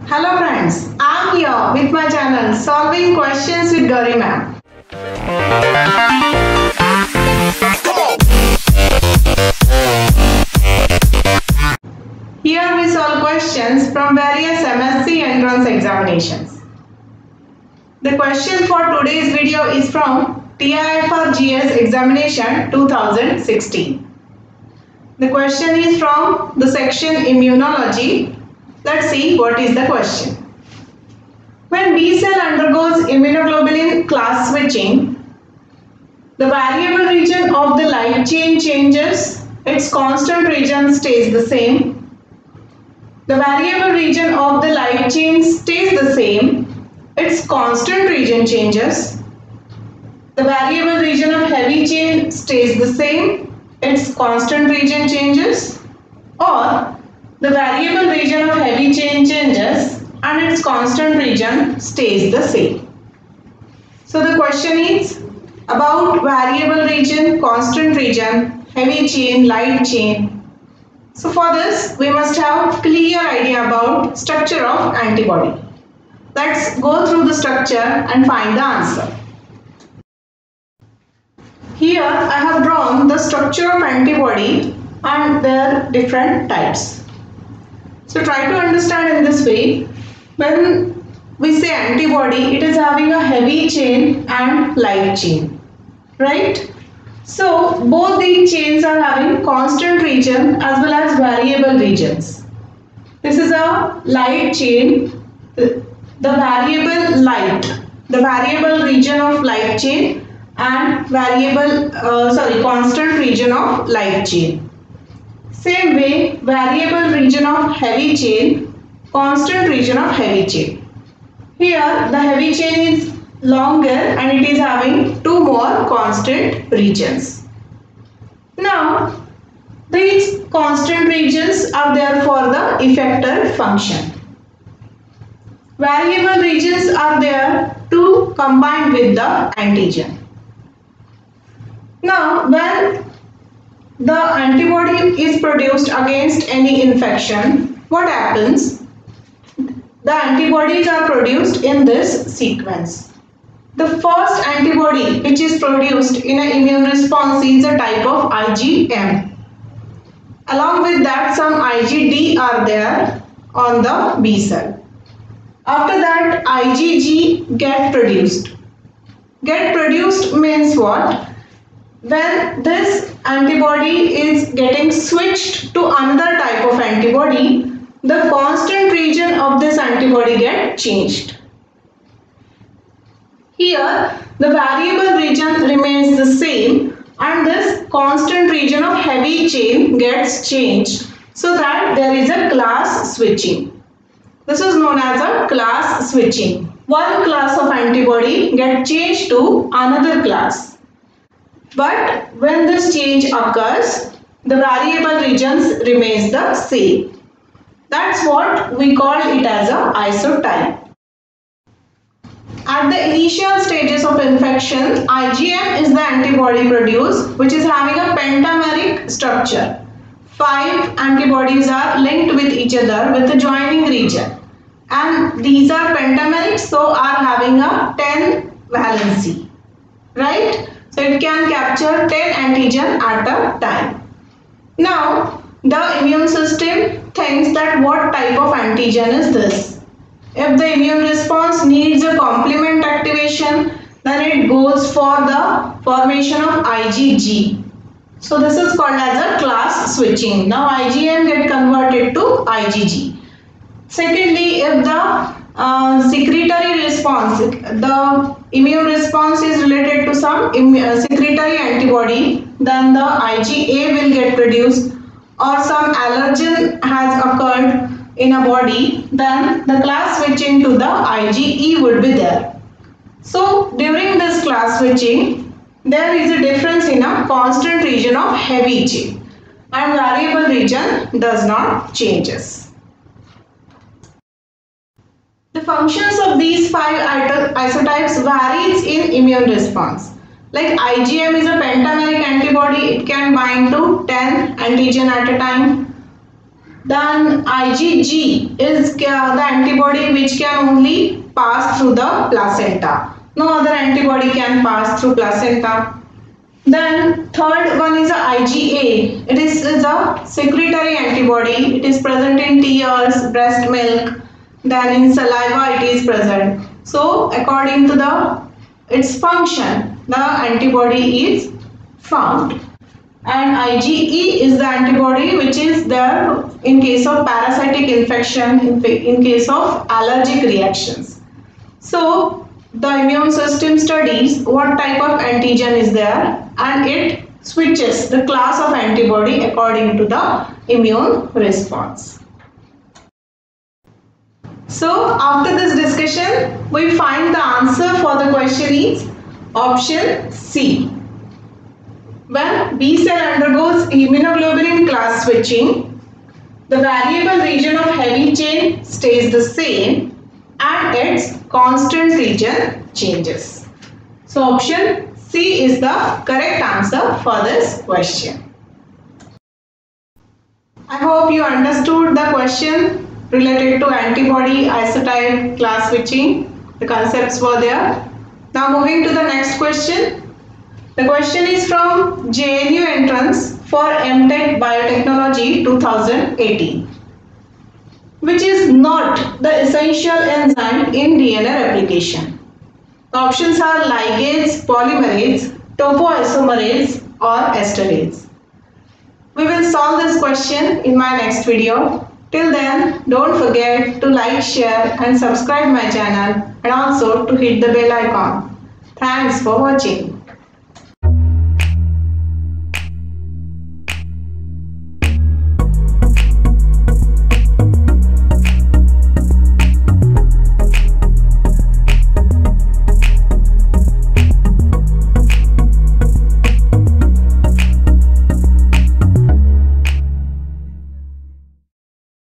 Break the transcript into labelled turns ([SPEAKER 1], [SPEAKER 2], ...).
[SPEAKER 1] Hello friends, I am here with my channel Solving Questions with Gauri Ma'am. Here we solve questions from various MSc entrance examinations. The question for today's video is from TIFR GS examination 2016. The question is from the section Immunology. Let's see what is the question. When B cell undergoes immunoglobulin class switching, the variable region of the light chain changes, its constant region stays the same. The variable region of the light chain stays the same, its constant region changes. The variable region of heavy chain stays the same, its constant region changes. Or the variable region of heavy chain changes and its constant region stays the same. So the question is about variable region, constant region, heavy chain, light chain. So for this we must have clear idea about structure of antibody. Let's go through the structure and find the answer. Here I have drawn the structure of antibody and their different types. So try to understand in this way. When we say antibody, it is having a heavy chain and light chain, right? So both these chains are having constant region as well as variable regions. This is a light chain, the variable region of light chain and constant region of light chain. Same way, variable region of heavy chain, constant region of heavy chain. Here the heavy chain is longer and it is having two more constant regions. Now these constant regions are there for the effector function. Variable regions are there to combine with the antigen. Now when the antibody is produced against any infection, what happens? The antibodies are produced in this sequence. The first antibody which is produced in an immune response is a type of IgM. Along with that, some IgD are there on the B cell. After that, IgG get produced. Get produced means what? When this antibody is getting switched to another type of antibody, the constant region of this antibody gets changed. Here the variable region remains the same and this constant region of heavy chain gets changed so that there is a class switching. This is known as a class switching. One class of antibody gets changed to another class. But when this change occurs, the variable regions remains the same. That's what we call it as a isotype. At the initial stages of infection, IgM is the antibody produced which is having a pentameric structure. 5 antibodies are linked with each other with a joining region. And these are pentameric, so are having a 10 valency. Right? So it can capture 10 antigen at a time. Now the immune system thinks that what type of antigen is this. If the immune response needs a complement activation, then it goes for the formation of IgG. So this is called as a class switching. Now IgM get converted to IgG. Secondly, if the secretory response, the immune response is related to some secretory antibody, then the IgA will get produced, or some allergen has occurred in a body, then the class switching to the IgE would be there. So during this class switching, there is a difference in a constant region of heavy chain and variable region does not changes. The functions of these 5 isotypes varies in immune response. Like IgM is a pentameric antibody, it can bind to 10 antigen at a time. Then IgG is the antibody which can only pass through the placenta. No other antibody can pass through placenta. Then third one is a IgA. It is a secretory antibody. It is present in tears, breast milk, then in saliva it is present. So according to its function, the antibody is found. And IgE is the antibody which is there in case of parasitic infection, in case of allergic reactions. So the immune system studies what type of antigen is there and it switches the class of antibody according to the immune response. So after this discussion, we find the answer for the question is option C. When B cell undergoes immunoglobulin class switching, the variable region of heavy chain stays the same and its constant region changes. So option C is the correct answer for this question. I hope you understood the question related to antibody isotype class switching. The concepts were there. Now moving to the next question. The question is from JNU entrance for MTech Biotechnology 2018. Which is not the essential enzyme in DNA replication? The options are ligase, polymerase, topoisomerase or esterase. We will solve this question in my next video. Till then, don't forget to like, share and subscribe my channel and also to hit the bell icon. Thanks for watching.